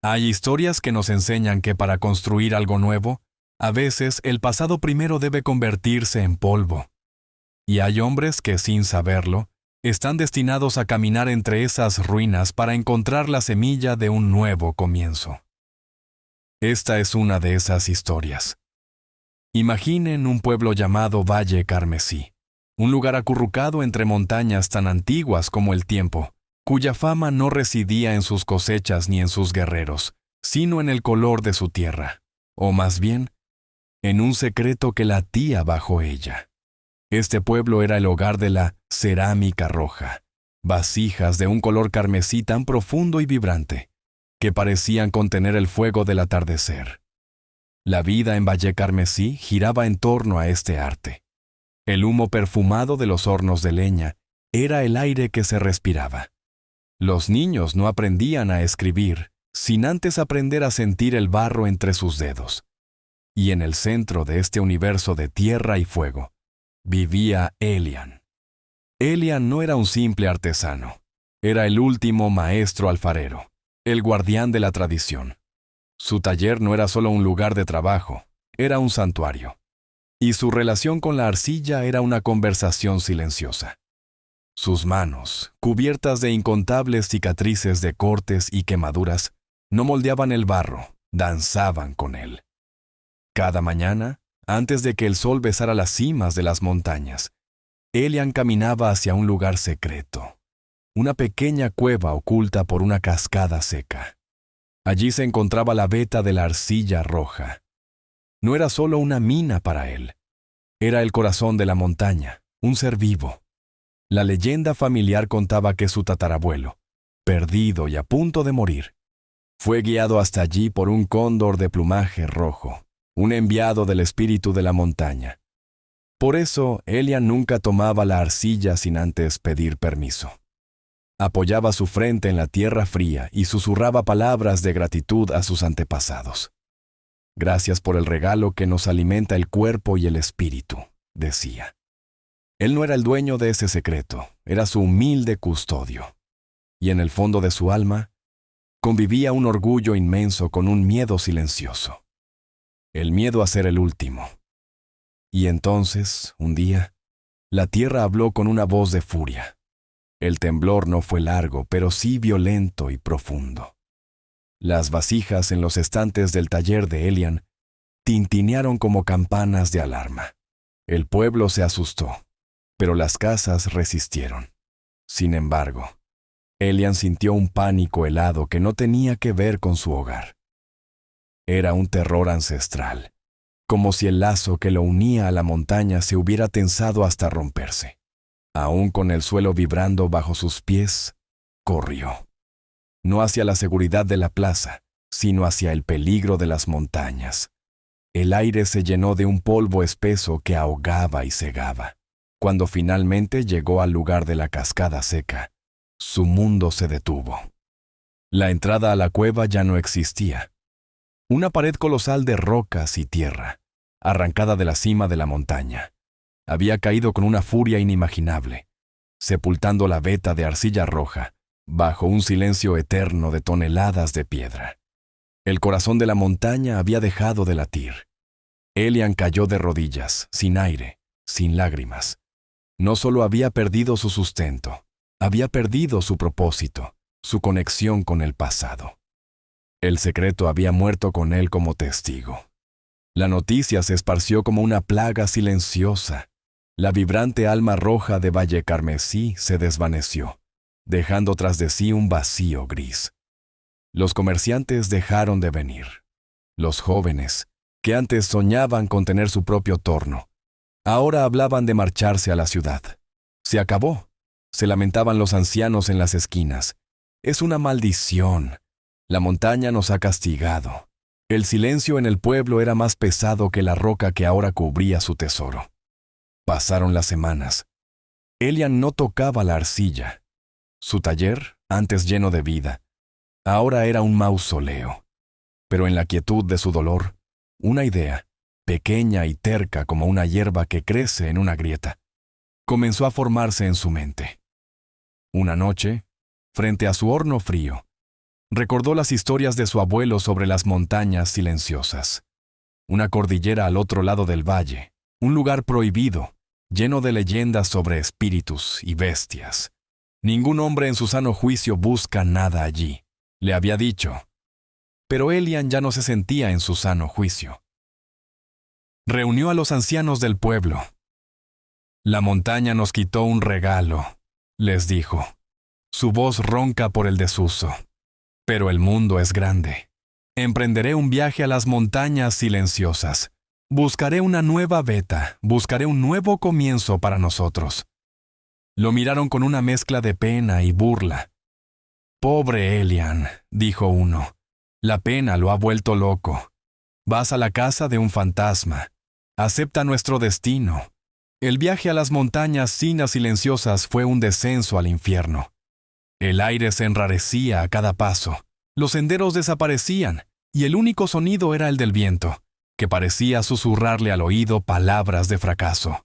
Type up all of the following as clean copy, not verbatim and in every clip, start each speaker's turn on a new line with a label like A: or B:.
A: Hay historias que nos enseñan que para construir algo nuevo, a veces el pasado primero debe convertirse en polvo. Y hay hombres que, sin saberlo, están destinados a caminar entre esas ruinas para encontrar la semilla de un nuevo comienzo. Esta es una de esas historias. Imaginen un pueblo llamado Valle Carmesí, un lugar acurrucado entre montañas tan antiguas como el tiempo, cuya fama no residía en sus cosechas ni en sus guerreros, sino en el color de su tierra, o más bien, en un secreto que latía bajo ella. Este pueblo era el hogar de la cerámica roja, vasijas de un color carmesí tan profundo y vibrante, que parecían contener el fuego del atardecer. La vida en Valle Carmesí giraba en torno a este arte. El humo perfumado de los hornos de leña era el aire que se respiraba. Los niños no aprendían a escribir sin antes aprender a sentir el barro entre sus dedos. Y en el centro de este universo de tierra y fuego, vivía Elian. Elian no era un simple artesano, era el último maestro alfarero, el guardián de la tradición. Su taller no era solo un lugar de trabajo, era un santuario. Y su relación con la arcilla era una conversación silenciosa. Sus manos, cubiertas de incontables cicatrices de cortes y quemaduras, no moldeaban el barro, danzaban con él. Cada mañana, antes de que el sol besara las cimas de las montañas, Elian caminaba hacia un lugar secreto, una pequeña cueva oculta por una cascada seca. Allí se encontraba la veta de la arcilla roja. No era solo una mina para él, era el corazón de la montaña, un ser vivo. La leyenda familiar contaba que su tatarabuelo, perdido y a punto de morir, fue guiado hasta allí por un cóndor de plumaje rojo, un enviado del espíritu de la montaña. Por eso, Elian nunca tomaba la arcilla sin antes pedir permiso. Apoyaba su frente en la tierra fría y susurraba palabras de gratitud a sus antepasados. Gracias por el regalo que nos alimenta el cuerpo y el espíritu, decía. Él no era el dueño de ese secreto, era su humilde custodio. Y en el fondo de su alma, convivía un orgullo inmenso con un miedo silencioso. El miedo a ser el último. Y entonces, un día, la tierra habló con una voz de furia. El temblor no fue largo, pero sí violento y profundo. Las vasijas en los estantes del taller de Elian tintinearon como campanas de alarma. El pueblo se asustó, pero las casas resistieron. Sin embargo, Elian sintió un pánico helado que no tenía que ver con su hogar. Era un terror ancestral, como si el lazo que lo unía a la montaña se hubiera tensado hasta romperse. Aún con el suelo vibrando bajo sus pies, corrió. No hacia la seguridad de la plaza, sino hacia el peligro de las montañas. El aire se llenó de un polvo espeso que ahogaba y cegaba. Cuando finalmente llegó al lugar de la cascada seca, su mundo se detuvo. La entrada a la cueva ya no existía. Una pared colosal de rocas y tierra, arrancada de la cima de la montaña, había caído con una furia inimaginable, sepultando la veta de arcilla roja bajo un silencio eterno de toneladas de piedra. El corazón de la montaña había dejado de latir. Elian cayó de rodillas, sin aire, sin lágrimas. No solo había perdido su sustento, había perdido su propósito, su conexión con el pasado. El secreto había muerto con él como testigo. La noticia se esparció como una plaga silenciosa. La vibrante alma roja de Valle Carmesí se desvaneció, dejando tras de sí un vacío gris. Los comerciantes dejaron de venir. Los jóvenes, que antes soñaban con tener su propio torno, ahora hablaban de marcharse a la ciudad. Se acabó, se lamentaban los ancianos en las esquinas. Es una maldición. La montaña nos ha castigado. El silencio en el pueblo era más pesado que la roca que ahora cubría su tesoro. Pasaron las semanas. Elian no tocaba la arcilla. Su taller, antes lleno de vida, ahora era un mausoleo. Pero en la quietud de su dolor, una idea, pequeña y terca como una hierba que crece en una grieta, comenzó a formarse en su mente. Una noche, frente a su horno frío, Recordó las historias de su abuelo sobre las montañas silenciosas. Una cordillera al otro lado del valle, un lugar prohibido, lleno de leyendas sobre espíritus y bestias. Ningún hombre en su sano juicio busca nada allí, le había dicho. Pero Elian ya no se sentía en su sano juicio. Reunió a los ancianos del pueblo. La montaña nos quitó un regalo, les dijo. Su voz ronca por el desuso. Pero el mundo es grande. Emprenderé un viaje a las montañas silenciosas. Buscaré una nueva veta, buscaré un nuevo comienzo para nosotros. Lo miraron con una mezcla de pena y burla. Pobre Elian, dijo uno. La pena lo ha vuelto loco. Vas a la casa de un fantasma. Acepta nuestro destino. El viaje a las montañas silenciosas fue un descenso al infierno. El aire se enrarecía a cada paso. Los senderos desaparecían, y el único sonido era el del viento, que parecía susurrarle al oído palabras de fracaso.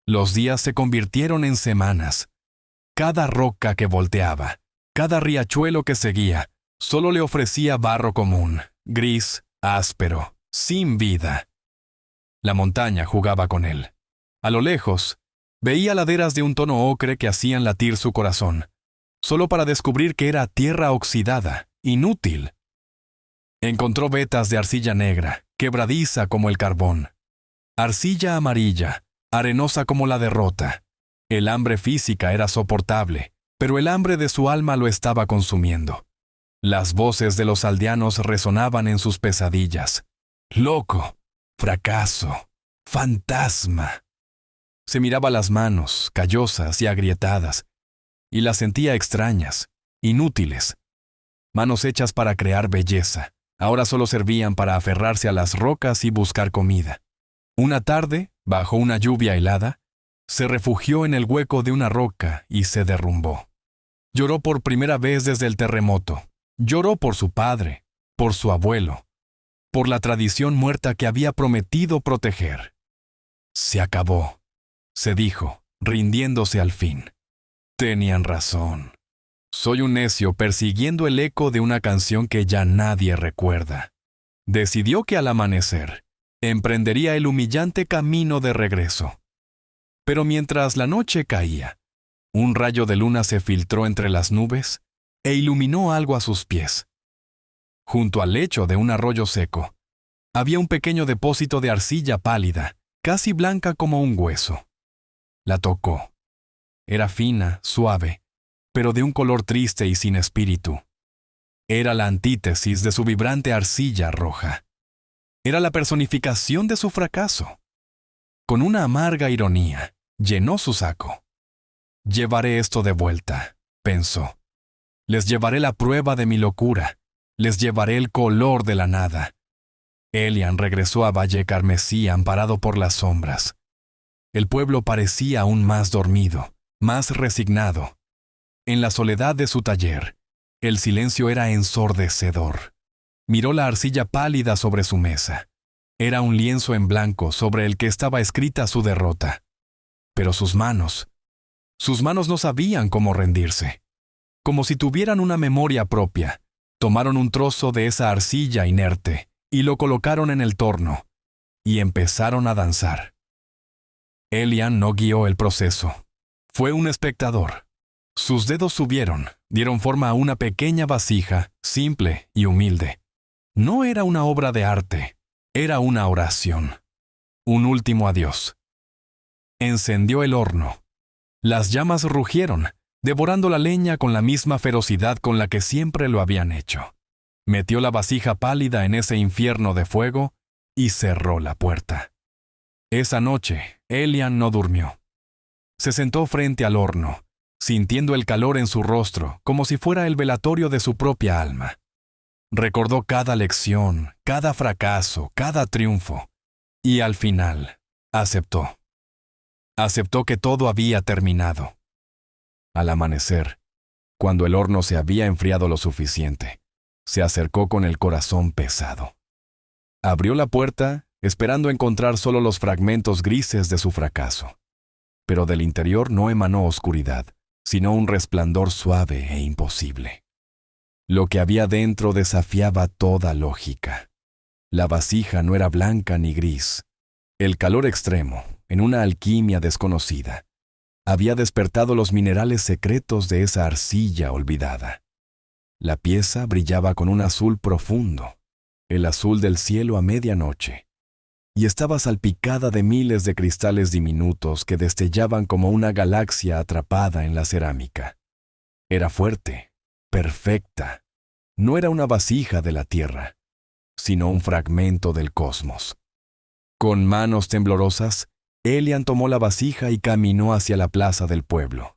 A: Los días se convirtieron en semanas. Cada roca que volteaba, cada riachuelo que seguía, solo le ofrecía barro común, gris, áspero, sin vida. La montaña jugaba con él. A lo lejos, veía laderas de un tono ocre que hacían latir su corazón, solo para descubrir que era tierra oxidada, inútil. Encontró vetas de arcilla negra, quebradiza como el carbón. Arcilla amarilla, arenosa como la derrota. El hambre física era soportable, pero el hambre de su alma lo estaba consumiendo. Las voces de los aldeanos resonaban en sus pesadillas. Loco, fracaso, fantasma. Se miraba las manos, callosas y agrietadas, y las sentía extrañas, inútiles. Manos hechas para crear belleza, ahora solo servían para aferrarse a las rocas y buscar comida. Una tarde, bajo una lluvia helada, se refugió en el hueco de una roca y se derrumbó. Lloró por primera vez desde el terremoto. Lloró por su padre, por su abuelo, por la tradición muerta que había prometido proteger. Se acabó, se dijo, rindiéndose al fin. Tenían razón. Soy un necio persiguiendo el eco de una canción que ya nadie recuerda. Decidió que al amanecer, emprendería el humillante camino de regreso. Pero mientras la noche caía, un rayo de luna se filtró entre las nubes e iluminó algo a sus pies. Junto al lecho de un arroyo seco, había un pequeño depósito de arcilla pálida, casi blanca como un hueso. La tocó. Era fina, suave, pero de un color triste y sin espíritu. Era la antítesis de su vibrante arcilla roja. Era la personificación de su fracaso. Con una amarga ironía, llenó su saco. Llevaré esto de vuelta, pensó. Les llevaré la prueba de mi locura. Les llevaré el color de la nada. Elian regresó a Valle Carmesí amparado por las sombras. El pueblo parecía aún más dormido, más resignado. En la soledad de su taller, el silencio era ensordecedor. Miró la arcilla pálida sobre su mesa. Era un lienzo en blanco sobre el que estaba escrita su derrota. Pero sus manos no sabían cómo rendirse. Como si tuvieran una memoria propia, tomaron un trozo de esa arcilla inerte y lo colocaron en el torno, y empezaron a danzar. Elian no guió el proceso. Fue un espectador. Sus dedos subieron, dieron forma a una pequeña vasija, simple y humilde. No era una obra de arte, era una oración. Un último adiós. Encendió el horno. Las llamas rugieron, devorando la leña con la misma ferocidad con la que siempre lo habían hecho. Metió la vasija pálida en ese infierno de fuego y cerró la puerta. Esa noche, Elian no durmió. Se sentó frente al horno, sintiendo el calor en su rostro como si fuera el velatorio de su propia alma. Recordó cada lección, cada fracaso, cada triunfo, y al final aceptó. Aceptó que todo había terminado. Al amanecer, cuando el horno se había enfriado lo suficiente, se acercó con el corazón pesado. Abrió la puerta, esperando encontrar solo los fragmentos grises de su fracaso. Pero del interior no emanó oscuridad, sino un resplandor suave e imposible. Lo que había dentro desafiaba toda lógica. La vasija no era blanca ni gris. El calor extremo, en una alquimia desconocida, había despertado los minerales secretos de esa arcilla olvidada. La pieza brillaba con un azul profundo, el azul del cielo a medianoche, y estaba salpicada de miles de cristales diminutos que destellaban como una galaxia atrapada en la cerámica. Era fuerte, perfecta. No era una vasija de la tierra, sino un fragmento del cosmos. Con manos temblorosas, Elian tomó la vasija y caminó hacia la plaza del pueblo.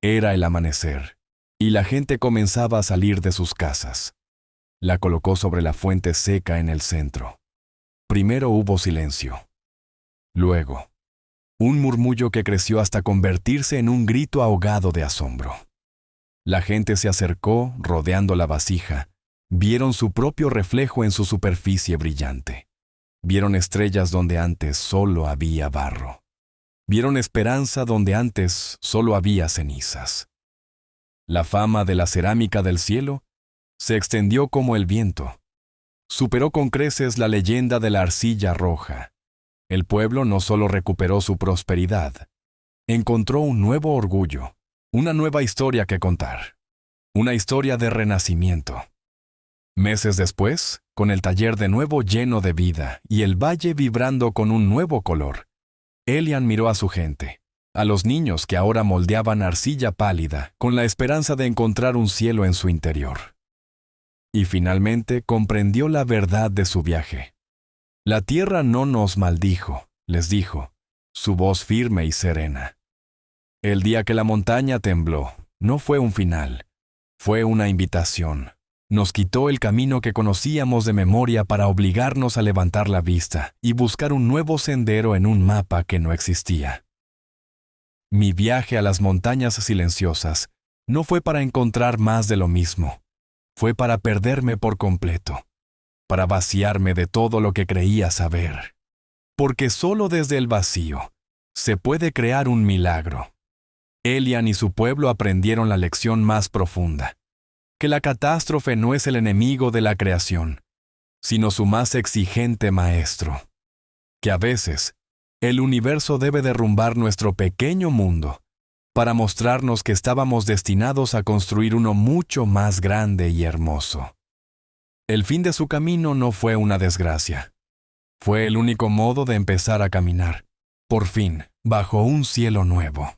A: Era el amanecer, y la gente comenzaba a salir de sus casas. La colocó sobre la fuente seca en el centro. Primero hubo silencio. Luego, un murmullo que creció hasta convertirse en un grito ahogado de asombro. La gente se acercó, rodeando la vasija. Vieron su propio reflejo en su superficie brillante. Vieron estrellas donde antes solo había barro. Vieron esperanza donde antes solo había cenizas. La fama de la cerámica del cielo se extendió como el viento. Superó con creces la leyenda de la arcilla roja. El pueblo no solo recuperó su prosperidad, encontró un nuevo orgullo, una nueva historia que contar. Una historia de renacimiento. Meses después, con el taller de nuevo lleno de vida y el valle vibrando con un nuevo color, Elian miró a su gente, a los niños que ahora moldeaban arcilla pálida con la esperanza de encontrar un cielo en su interior. Y finalmente comprendió la verdad de su viaje. La tierra no nos maldijo, les dijo, su voz firme y serena. El día que la montaña tembló, no fue un final, fue una invitación. Nos quitó el camino que conocíamos de memoria para obligarnos a levantar la vista y buscar un nuevo sendero en un mapa que no existía. Mi viaje a las montañas silenciosas no fue para encontrar más de lo mismo, fue para perderme por completo, para vaciarme de todo lo que creía saber. Porque solo desde el vacío se puede crear un milagro. Elian y su pueblo aprendieron la lección más profunda, que la catástrofe no es el enemigo de la creación, sino su más exigente maestro. Que a veces, el universo debe derrumbar nuestro pequeño mundo para mostrarnos que estábamos destinados a construir uno mucho más grande y hermoso. El fin de su camino no fue una desgracia. Fue el único modo de empezar a caminar, por fin, bajo un cielo nuevo.